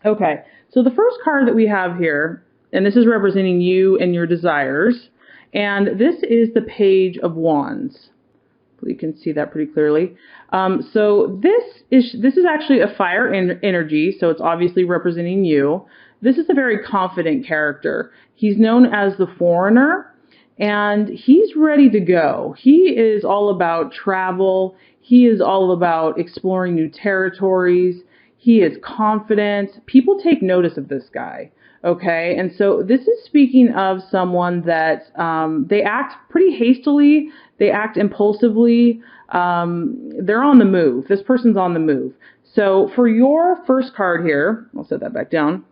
Okay, so the first card that we have here, and this is representing you and your desires, and this is the Page of Wands. You can see that pretty clearly. So this is actually a fire energy, so it's obviously representing you. This is a very confident character. He's known as the Foreigner, and he's ready to go. He is all about travel. He is all about exploring new territories. He is confident. People take notice of this guy. Okay, and so this is speaking of someone that they act pretty hastily, they act impulsively, they're on the move. This person's on the move. So for your first card here, I'll set that back down,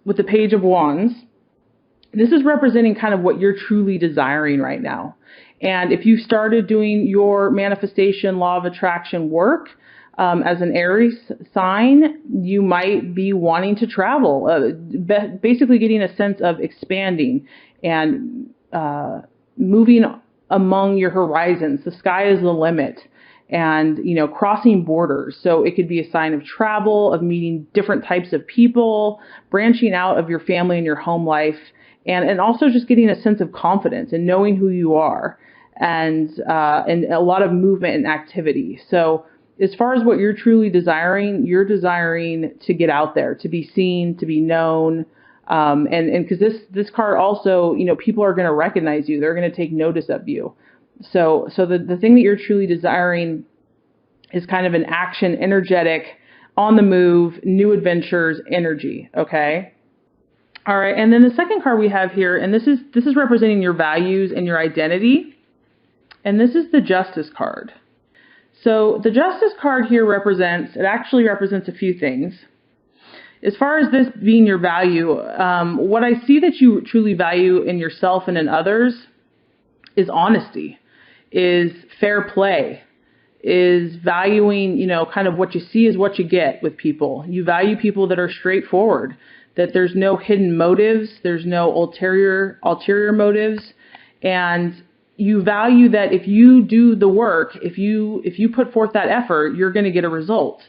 with the Page of Wands, this is representing kind of what you're truly desiring right now. And if you started doing your manifestation law of attraction work, as an Aries sign, you might be wanting to travel, basically getting a sense of expanding and moving among your horizons. The sky is the limit, and crossing borders. So it could be a sign of travel, of meeting different types of people, branching out of your family and your home life, and also just getting a sense of confidence and knowing who you are, and a lot of movement and activity. So as far as what you're truly desiring, you're desiring to get out there, to be seen, to be known. And because this card also, people are going to recognize you. They're going to take notice of you. So the thing that you're truly desiring is kind of an action, energetic, on the move, new adventures energy. Okay. All right. And then the second card we have here, and this is representing your values and your identity. And this is the Justice card. So the Justice card here actually represents a few things. As far as this being your value, what I see that you truly value in yourself and in others is honesty, is fair play, is valuing, kind of what you see is what you get with people. You value people that are straightforward, that there's no hidden motives, there's no ulterior motives, and you value that if you do the work, if you put forth that effort, you're going to get a result.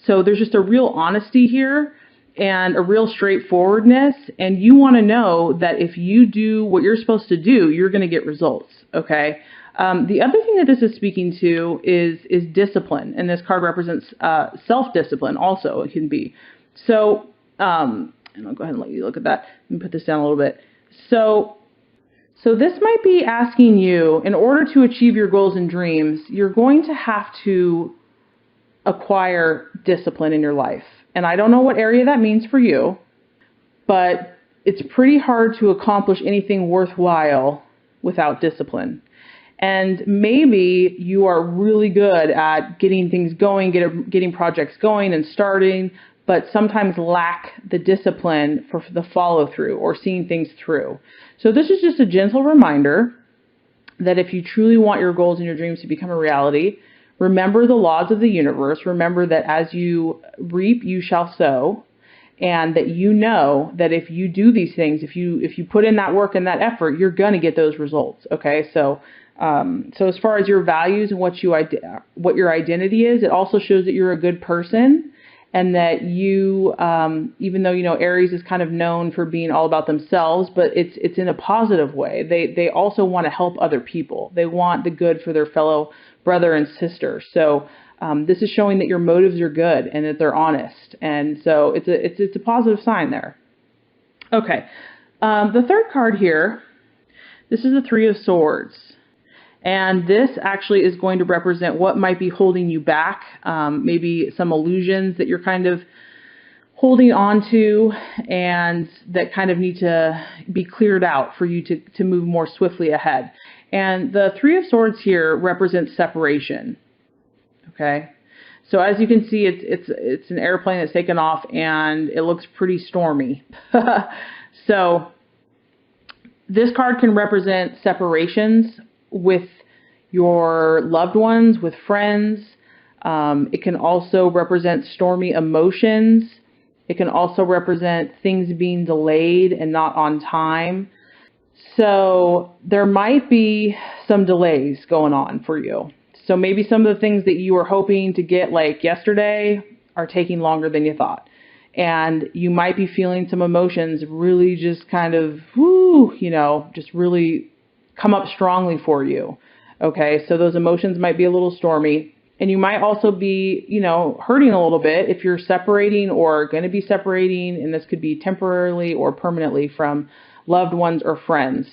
So there's just a real honesty here and a real straightforwardness, and you want to know that if you do what you're supposed to do, you're going to get results. Okay. The other thing that this is speaking to is discipline, and this card represents self-discipline. Also, it can be. So, and I'll go ahead and let you look at that. Let me put this down a little bit. So this might be asking you, in order to achieve your goals and dreams, you're going to have to acquire discipline in your life. And I don't know what area that means for you, but it's pretty hard to accomplish anything worthwhile without discipline. And maybe you are really good at getting things going, getting projects going and starting, but sometimes lack the discipline for the follow through or seeing things through. So this is just a gentle reminder that if you truly want your goals and your dreams to become a reality, remember the laws of the universe. Remember that as you reap, you shall sow, and that that if you do these things, if you put in that work and that effort, you're going to get those results. Okay, so as far as your values and what your identity is, it also shows that you're a good person, and that you, even though Aries is kind of known for being all about themselves, but it's in a positive way. They also want to help other people. They want the good for their fellow brother and sister. So this is showing that your motives are good and that they're honest, and so it's a positive sign there. Okay, the third card here, this is the Three of Swords. And this actually is going to represent what might be holding you back, maybe some illusions that you're kind of holding on to and that kind of need to be cleared out for you to move more swiftly ahead. And the Three of Swords here represents separation. Okay, so as you can see, it's an airplane that's taken off and it looks pretty stormy. So this card can represent separations with your loved ones, with friends. It can also represent stormy emotions. It can also represent things being delayed and not on time. So there might be some delays going on for you. So maybe some of the things that you were hoping to get like yesterday are taking longer than you thought. and you might be feeling some emotions really just kind of, whoo, just really come up strongly for you. Okay, so those emotions might be a little stormy. And you might also be, hurting a little bit if you're separating or going to be separating, and this could be temporarily or permanently from loved ones or friends.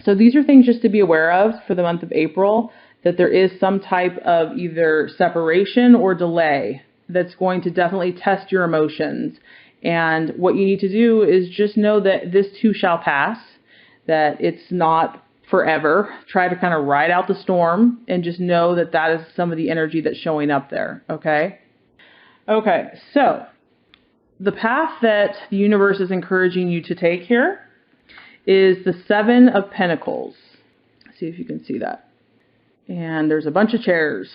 So these are things just to be aware of for the month of April, that there is some type of either separation or delay that's going to definitely test your emotions. And what you need to do is just know that this too shall pass, that it's not forever. Try to kind of ride out the storm and just know that that is some of the energy that's showing up there. Okay. Okay. So the path that the universe is encouraging you to take here is the Seven of Pentacles. Let's see if you can see that. And there's a bunch of chairs.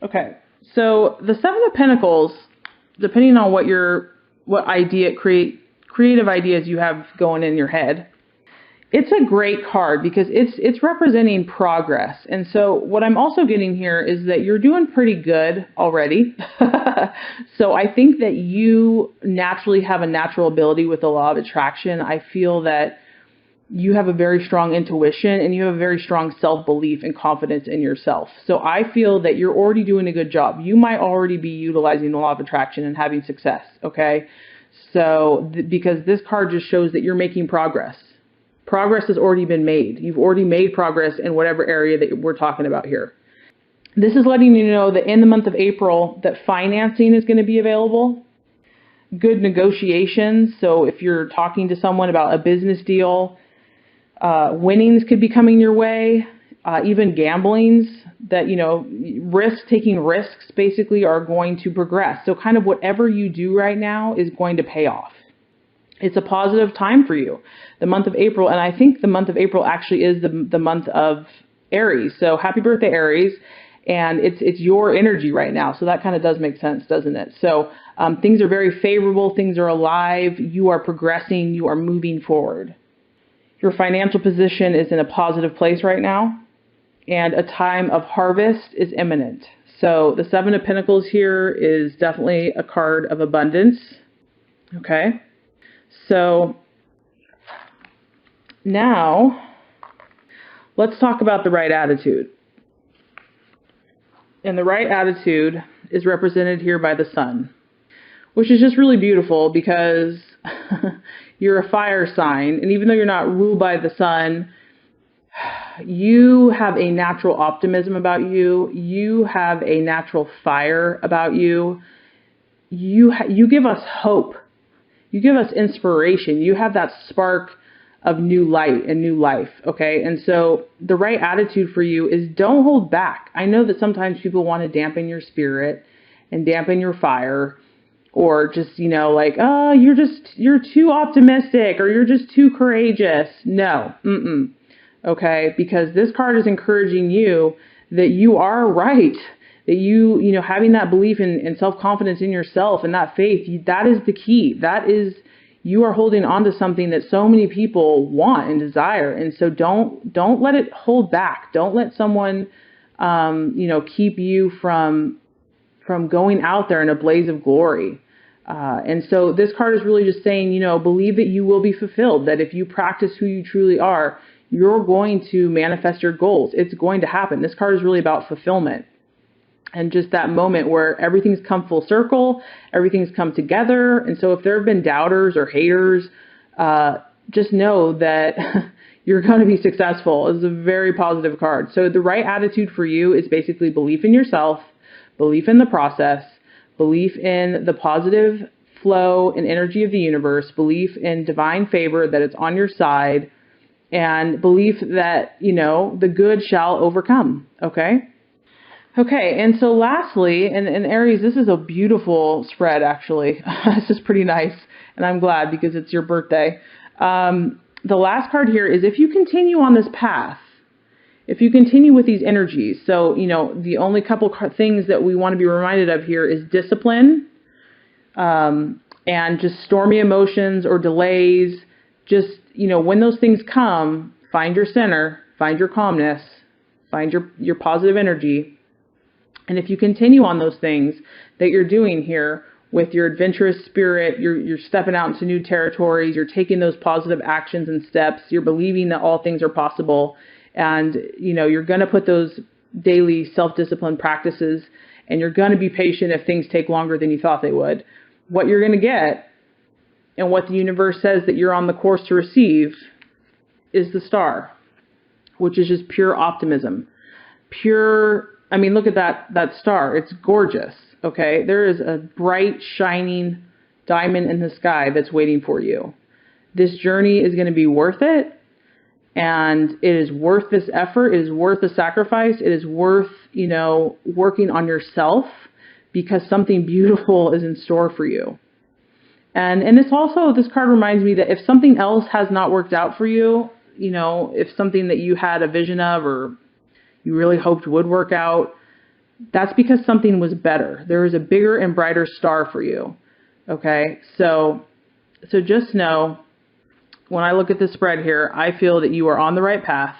Okay. So the Seven of Pentacles, depending on what creative ideas you have going in your head, it's a great card because it's representing progress. And so what I'm also getting here is that you're doing pretty good already. So I think that you naturally have a natural ability with the law of attraction. I feel that you have a very strong intuition and you have a very strong self-belief and confidence in yourself. So I feel that you're already doing a good job. You might already be utilizing the law of attraction and having success. Okay. So because this card just shows that you're making progress. Progress has already been made. You've already made progress in whatever area that we're talking about here. This is letting you know that in the month of April that financing is going to be available. Good negotiations. So if you're talking to someone about a business deal, winnings could be coming your way. Even gamblings that, taking risks basically are going to progress. So kind of whatever you do right now is going to pay off. It's a positive time for you, the month of April. And I think the month of April actually is the month of Aries. So happy birthday, Aries. And it's your energy right now. So that kind of does make sense, doesn't it? So things are very favorable. Things are alive. You are progressing. You are moving forward. Your financial position is in a positive place right now. And a time of harvest is imminent. So the Seven of Pentacles here is definitely a card of abundance. Okay. So now let's talk about the right attitude. And the right attitude is represented here by the sun, which is just really beautiful because you're a fire sign. And even though you're not ruled by the sun, you have a natural optimism about you. You have a natural fire about you. You give us hope. You give us inspiration. You have that spark of new light and new life, okay? And so the right attitude for you is don't hold back. I know that sometimes people want to dampen your spirit and dampen your fire, or just, oh, you're too optimistic, or you're just too courageous. No, okay? Because this card is encouraging you that you are right, that you having that belief and self-confidence in yourself and that faith, that is the key. That is, you are holding on to something that so many people want and desire. And so don't let it hold back. Don't let someone, keep you from going out there in a blaze of glory. And so this card is really just saying, believe that you will be fulfilled, that if you practice who you truly are, you're going to manifest your goals. It's going to happen. This card is really about fulfillment. And just that moment where everything's come full circle, everything's come together. And so if there have been doubters or haters, just know that you're going to be successful. It's a very positive card. So the right attitude for you is basically belief in yourself, belief in the process, belief in the positive flow and energy of the universe, belief in divine favor, that it's on your side, and belief that, the good shall overcome. Okay? Okay, and so lastly, and Aries, this is a beautiful spread, actually. This is pretty nice, and I'm glad because it's your birthday. The last card here is if you continue on this path, if you continue with these energies, so, the only couple things that we want to be reminded of here is discipline, and just stormy emotions or delays. Just, when those things come, find your center, find your calmness, find your positive energy. And if you continue on those things that you're doing here, with your adventurous spirit. You're stepping out into new territories. You're taking those positive actions and steps. You're believing that all things are possible. And, you're going to put those daily self-discipline practices, and you're going to be patient if things take longer than you thought they would. What you're going to get, and what the universe says that you're on the course to receive, is the star, which is just pure optimism. Look at that star. It's gorgeous, okay? There is a bright, shining diamond in the sky that's waiting for you. This journey is going to be worth it, and it is worth this effort. It is worth the sacrifice. It is worth, working on yourself, because something beautiful is in store for you. And this card reminds me that if something else has not worked out for you, if something that you had a vision of or you really hoped would work out, that's because something was better. There is a bigger and brighter star for you. Okay? So just know, when I look at the spread here, I feel that you are on the right path.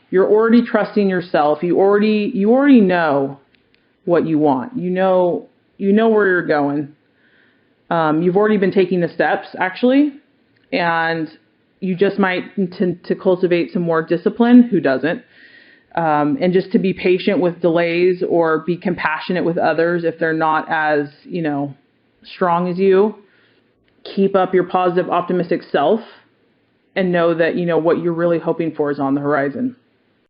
You're already trusting yourself. You already know what you want. You know where you're going. You've already been taking the steps, actually, and you just might to cultivate some more discipline. Who doesn't? And just to be patient with delays, or be compassionate with others if they're not as, strong as you. Keep up your positive, optimistic self, and know that, what you're really hoping for is on the horizon.